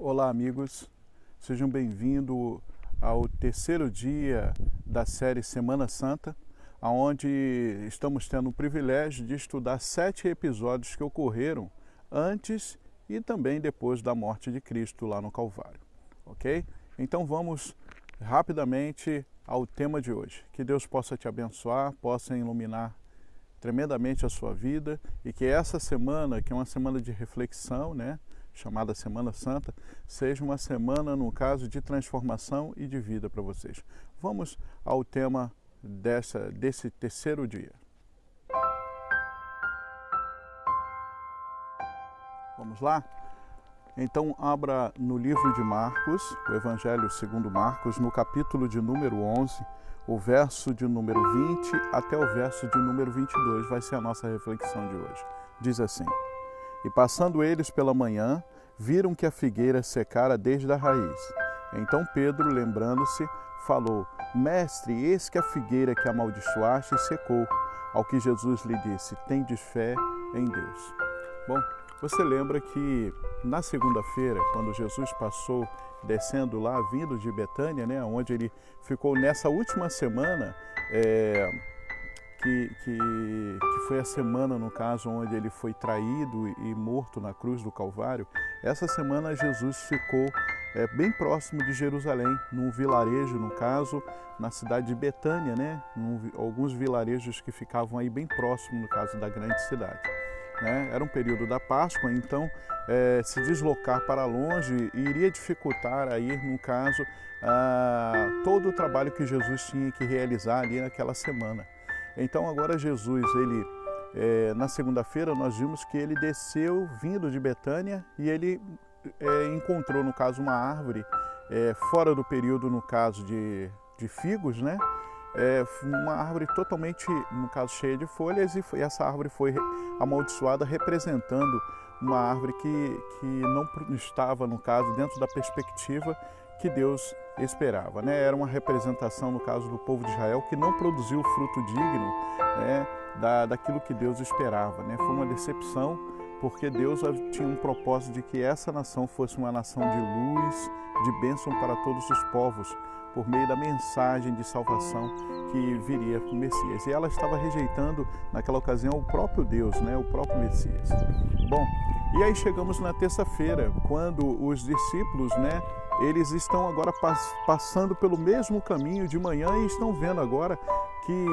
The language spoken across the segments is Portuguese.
Olá, amigos, sejam bem-vindos ao terceiro dia da série Semana Santa, onde estamos tendo o privilégio de estudar 7 episódios que ocorreram antes e também depois da morte de Cristo lá no Calvário, ok? Então vamos rapidamente ao tema de hoje. Que Deus possa te abençoar, possa iluminar tremendamente a sua vida e que essa semana, que é uma semana de reflexão, chamada Semana Santa, seja uma semana, no caso, de transformação e de vida para vocês. Vamos ao tema desse terceiro dia. Vamos lá? Então, abra no livro de Marcos, o Evangelho segundo Marcos, no capítulo de número 11, o verso de número 20 até o verso de número 22, vai ser a nossa reflexão de hoje. Diz assim: E passando eles pela manhã, viram que a figueira secara desde a raiz. Então Pedro, lembrando-se, falou: Mestre, eis que a figueira que amaldiçoaste secou. Ao que Jesus lhe disse: Tendes fé em Deus. Bom, você lembra que na segunda-feira, quando Jesus passou descendo lá, vindo de Betânia, onde ele ficou nessa última semana, que foi a semana, no caso, onde ele foi traído e morto na cruz do Calvário. Essa semana Jesus ficou bem próximo de Jerusalém, num vilarejo, no caso, na cidade de Betânia, alguns vilarejos que ficavam aí bem próximo, no caso, da grande cidade. Era um período da Páscoa, então se deslocar para longe iria dificultar aí, no caso, todo o trabalho que Jesus tinha que realizar ali naquela semana. Então agora Jesus, na segunda-feira nós vimos que ele desceu vindo de Betânia e ele encontrou, no caso, uma árvore fora do período, no caso, de figos, uma árvore totalmente, no caso, cheia de folhas, e essa árvore foi amaldiçoada, representando uma árvore que não estava, no caso, dentro da perspectiva que Deus esperava. Era uma representação, no caso, do povo de Israel, que não produziu o fruto digno daquilo que Deus esperava. Foi uma decepção, porque Deus tinha um propósito de que essa nação fosse uma nação de luz, de bênção para todos os povos, por meio da mensagem de salvação que viria com o Messias. E ela estava rejeitando, naquela ocasião, o próprio Deus, o próprio Messias. Bom, e aí chegamos na terça-feira, quando os discípulos, eles estão agora passando pelo mesmo caminho de manhã e estão vendo agora que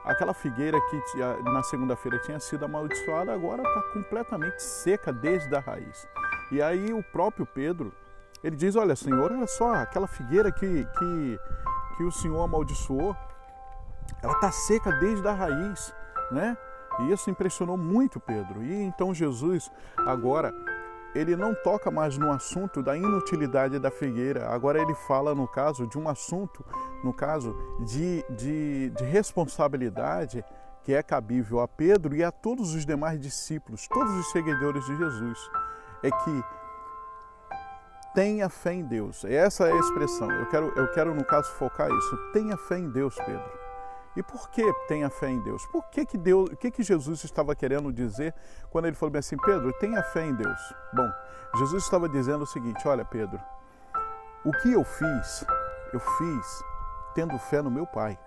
aquela figueira que na segunda-feira tinha sido amaldiçoada, agora está completamente seca desde a raiz. E aí o próprio Pedro, ele diz: olha, Senhor, olha só, aquela figueira que o Senhor amaldiçoou, ela está seca desde a raiz, E isso impressionou muito Pedro. E então Jesus, agora, ele não toca mais no assunto da inutilidade da figueira. Agora ele fala, no caso, de um assunto, no caso, de responsabilidade que é cabível a Pedro e a todos os demais discípulos, todos os seguidores de Jesus. É que tenha fé em Deus. Essa é a expressão. Eu quero, no caso, focar isso. Tenha fé em Deus, Pedro. E por que tenha fé em Deus? Por que Deus, o que Jesus estava querendo dizer quando ele falou bem assim: Pedro, tenha fé em Deus? Bom, Jesus estava dizendo o seguinte: olha, Pedro, o que eu fiz tendo fé no meu Pai.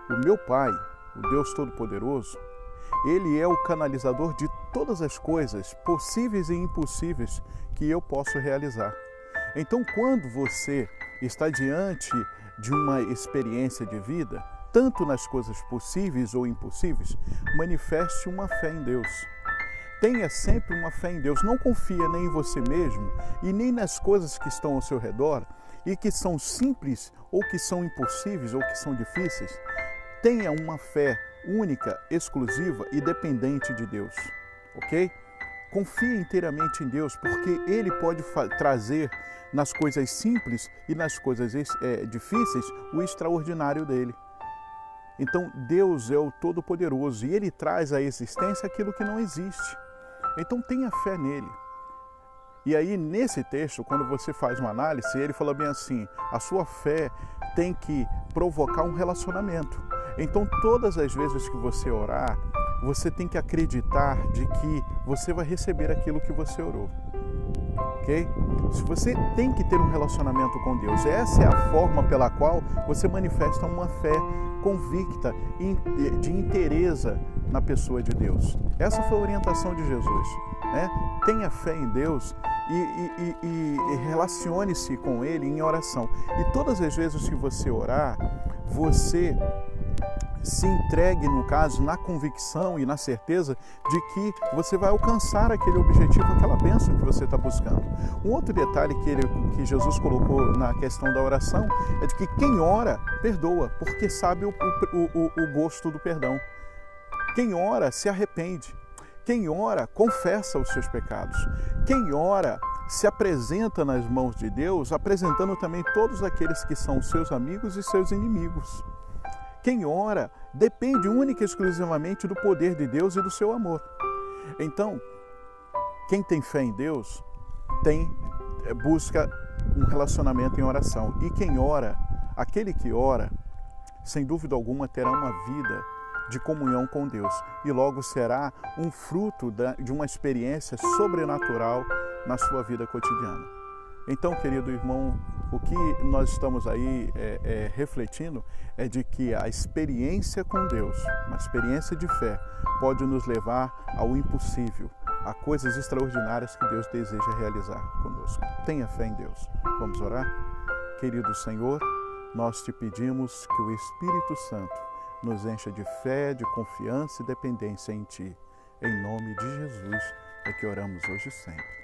O meu Pai, o Deus Todo-Poderoso, Ele é o canalizador de todas as coisas possíveis e impossíveis que eu posso realizar. Então, quando você está diante de uma experiência de vida, tanto nas coisas possíveis ou impossíveis, manifeste uma fé em Deus. Tenha sempre uma fé em Deus. Não confia nem em você mesmo e nem nas coisas que estão ao seu redor e que são simples ou que são impossíveis ou que são difíceis. Tenha uma fé única, exclusiva e dependente de Deus, ok? Confie inteiramente em Deus, porque Ele pode trazer nas coisas simples e nas coisas difíceis o extraordinário dele. Então Deus é o Todo-Poderoso e Ele traz à existência aquilo que não existe. Então tenha fé nele. E aí nesse texto, quando você faz uma análise, ele fala bem assim: a sua fé tem que provocar um relacionamento. Então todas as vezes que você orar, você tem que acreditar de que você vai receber aquilo que você orou. ok? Se você tem que ter um relacionamento com Deus, essa é a forma pela qual você manifesta uma fé convicta, de inteireza na pessoa de Deus. Essa foi a orientação de Jesus, né? Tenha fé em Deus e relacione-se com Ele em oração. E todas as vezes que você orar, você se entregue, no caso, na convicção e na certeza de que você vai alcançar aquele objetivo, aquela bênção que você está buscando. Um outro detalhe que Jesus colocou na questão da oração é de que quem ora, perdoa, porque sabe o gosto do perdão. Quem ora, se arrepende. Quem ora, confessa os seus pecados. Quem ora, se apresenta nas mãos de Deus, apresentando também todos aqueles que são seus amigos e seus inimigos. Quem ora depende única e exclusivamente do poder de Deus e do seu amor. Então, quem tem fé em Deus busca um relacionamento em oração. E quem ora, aquele que ora, sem dúvida alguma terá uma vida de comunhão com Deus e logo será um fruto de uma experiência sobrenatural na sua vida cotidiana. Então, querido irmão, o que nós estamos aí refletindo é de que a experiência com Deus, uma experiência de fé, pode nos levar ao impossível, a coisas extraordinárias que Deus deseja realizar conosco. Tenha fé em Deus. Vamos orar? Querido Senhor, nós te pedimos que o Espírito Santo nos encha de fé, de confiança e dependência em Ti. Em nome de Jesus é que oramos hoje e sempre.